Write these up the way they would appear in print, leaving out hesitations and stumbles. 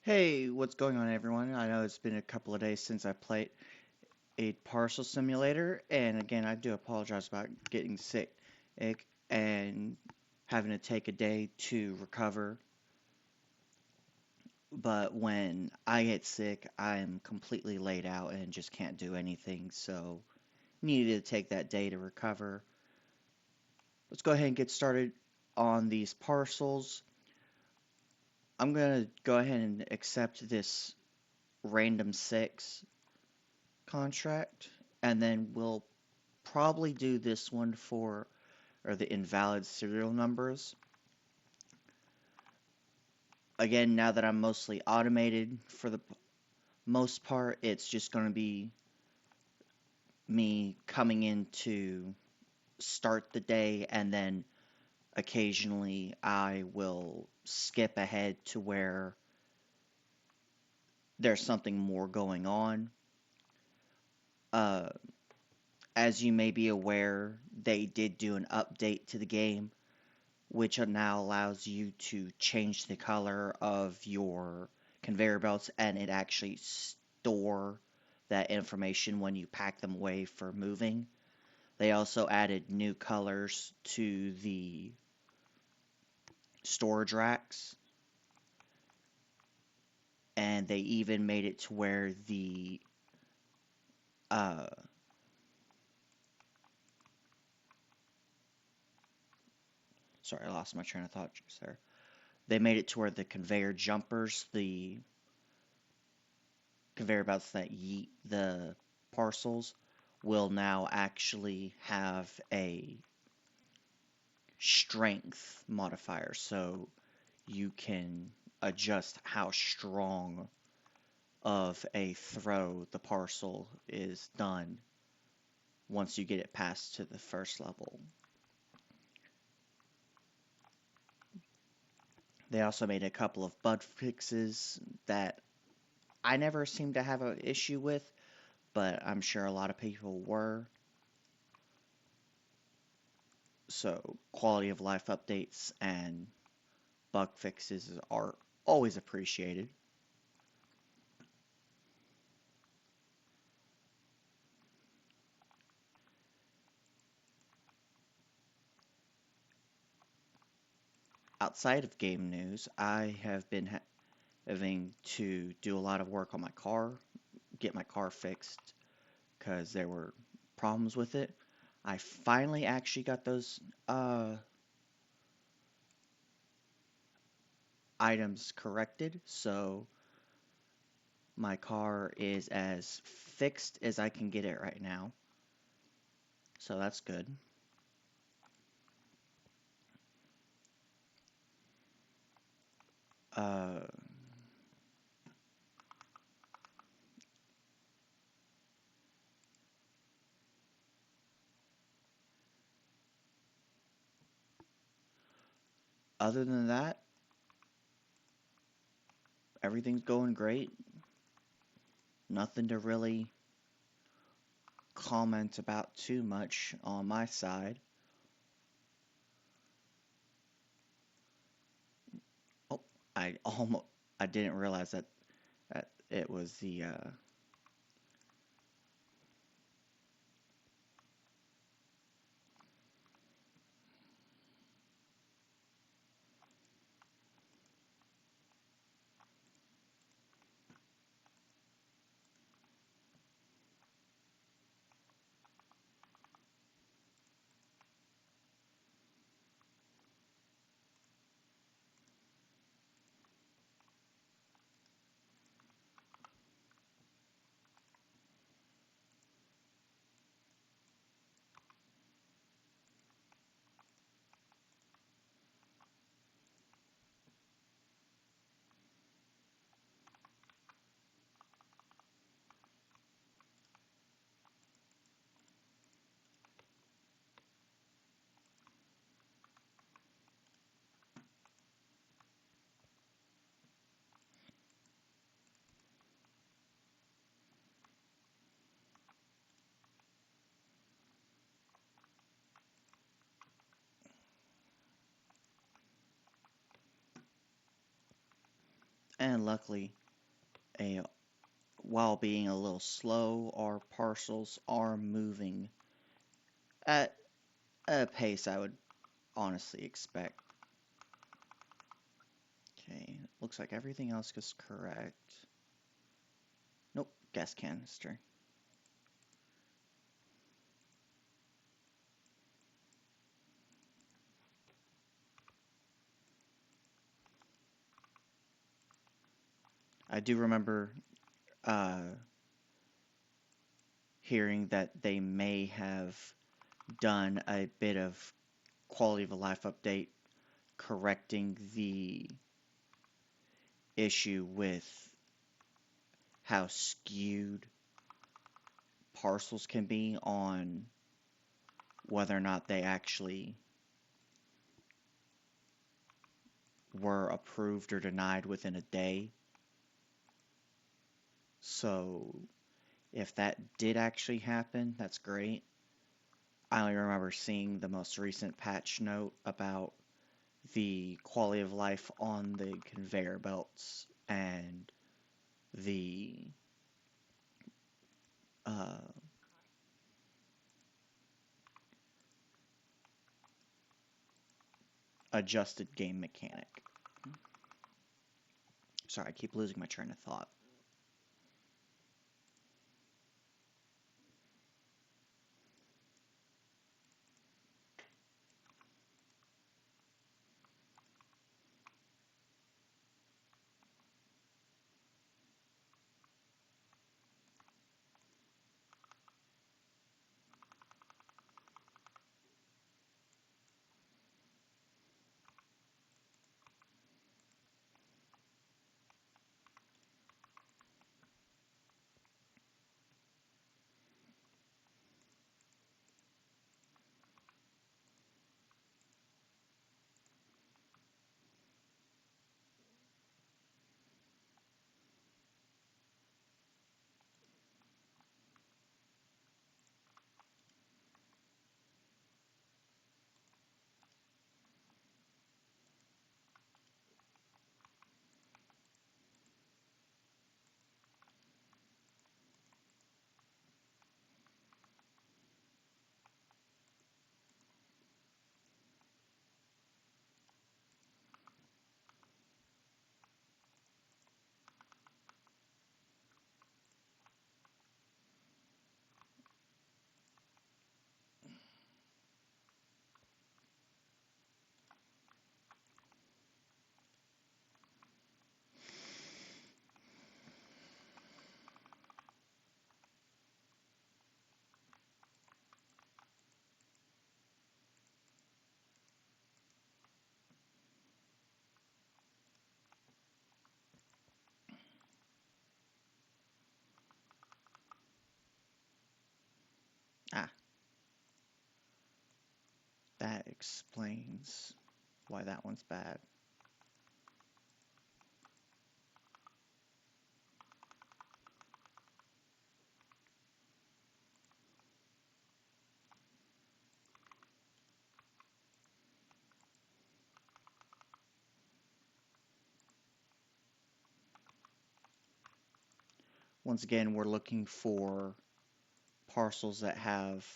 Hey, what's going on, everyone? I know it's been a couple of days since I played a Parcel Simulator, and again, I do apologize about getting sick and having to take a day to recover. But when I get sick, I'm completely laid out and just can't do anything, so needed to take that day to recover. Let's go ahead and get started on these parcels. I'm going to go ahead and accept this random 6 contract, and then we'll probably do this one for or the invalid serial numbers. Again, now that I'm mostly automated for the most part, it's just going to be me coming in to start the day, and then occasionally I will skip ahead to where there's something more going on. Uh, as you may be aware, they did do an update to the game which now allows you to change the color of your conveyor belts, and it actually store that information when you pack them away for moving. They also added new colors to the storage racks, and they even made it to where the uh, sorry, I lost my train of thought just there. They made it to where the conveyor jumpers, the conveyor belts that yeet the parcels, will now actually have a strength modifier. So you can adjust how strong of a throw the parcel is done once you get it past to the first level. They also made a couple of bug fixes that I never seemed to have an issue with, but I'm sure a lot of people were. So, quality of life updates and bug fixes are always appreciated. Outside of game news, I have been having to do a lot of work on my car, get my car fixed because there were problems with it. I finally actually got those items corrected, so my car is as fixed as I can get it right now. So that's good. Uh, Other than that, everything's going great. Nothing to really comment about too much on my side. Oh, I didn't realize that it was the And luckily, a, while being a little slow, our parcels are moving at a pace I would honestly expect. Okay, looks like everything else is correct. Nope, gas canister. I do remember uh, hearing that they may have done a bit of quality of life update correcting the issue with how skewed parcels can be on whether or not they actually were approved or denied within a day. So if that did actually happen, that's great. I only remember seeing the most recent patch note about the quality of life on the conveyor belts and the uh, adjusted game mechanic. Sorry, I keep losing my train of thought. Ah, that explains why that one's bad. Once again, we're looking for parcels that have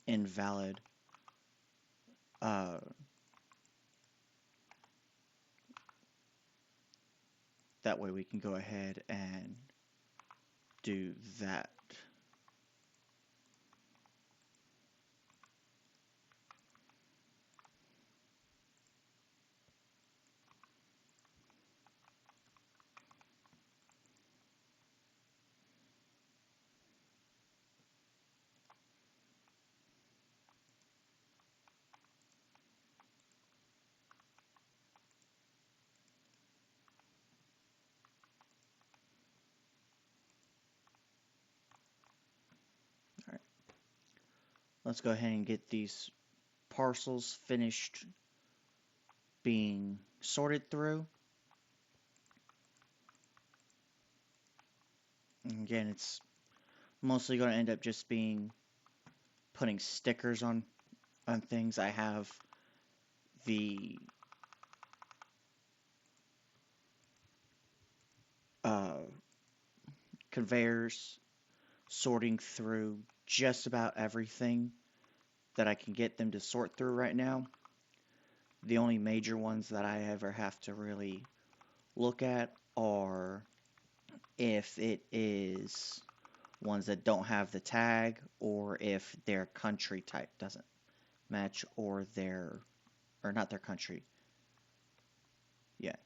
invalid uh, that way we can go ahead and do that. All right, let's go ahead and get these parcels finished being sorted through. And again, it's mostly going to end up just being putting stickers on things. I have the conveyors sorting through just about everything that I can get them to sort through right now. The only major ones that I ever have to really look at are if it is ones that don't have the tag or if their country type doesn't match or not their country. Yeah,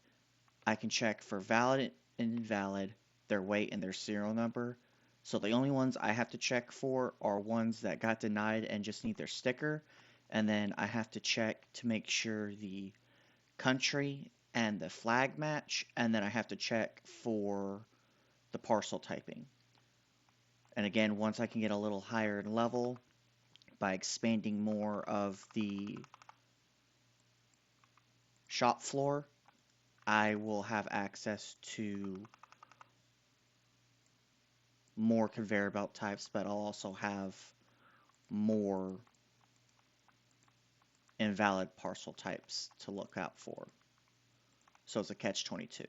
I can check for valid and invalid, their weight and their serial number. So the only ones I have to check for are ones that got denied and just need their sticker. And then I have to check to make sure the country and the flag match. And then I have to check for the parcel typing. And again, once I can get a little higher in level by expanding more of the shop floor, I will have access to more conveyor belt types, but I'll also have more invalid parcel types to look out for. So it's a catch-22.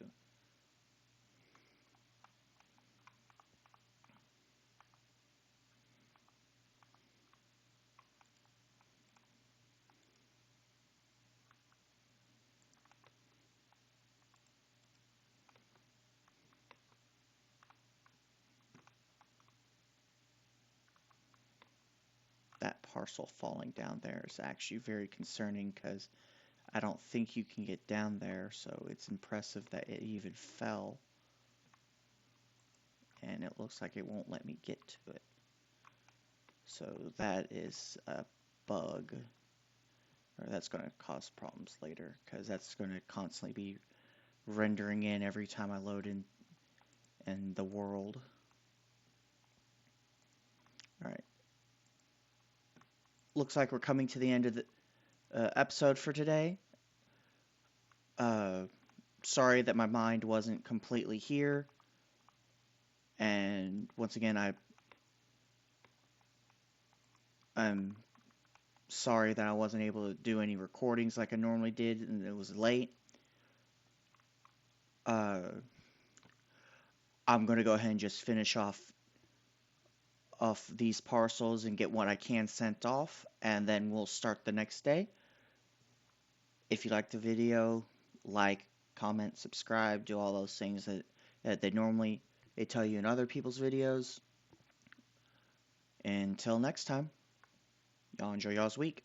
That parcel falling down there is actually very concerning because I don't think you can get down there, so it's impressive that it even fell. And it looks like it won't let me get to it. So that is a bug, or that's going to cause problems later because that's going to constantly be rendering in every time I load in the world. All right. Looks like we're coming to the end of the episode for today. Uh, Sorry that my mind wasn't completely here. And once again, I'm sorry that I wasn't able to do any recordings like I normally did, and it was late. I'm going to go ahead and just finish off these parcels and get what I can sent off, and then we'll start the next day. If you like the video, like, comment, subscribe, do all those things that they tell you in other people's videos. Until next time, y'all enjoy y'all's week.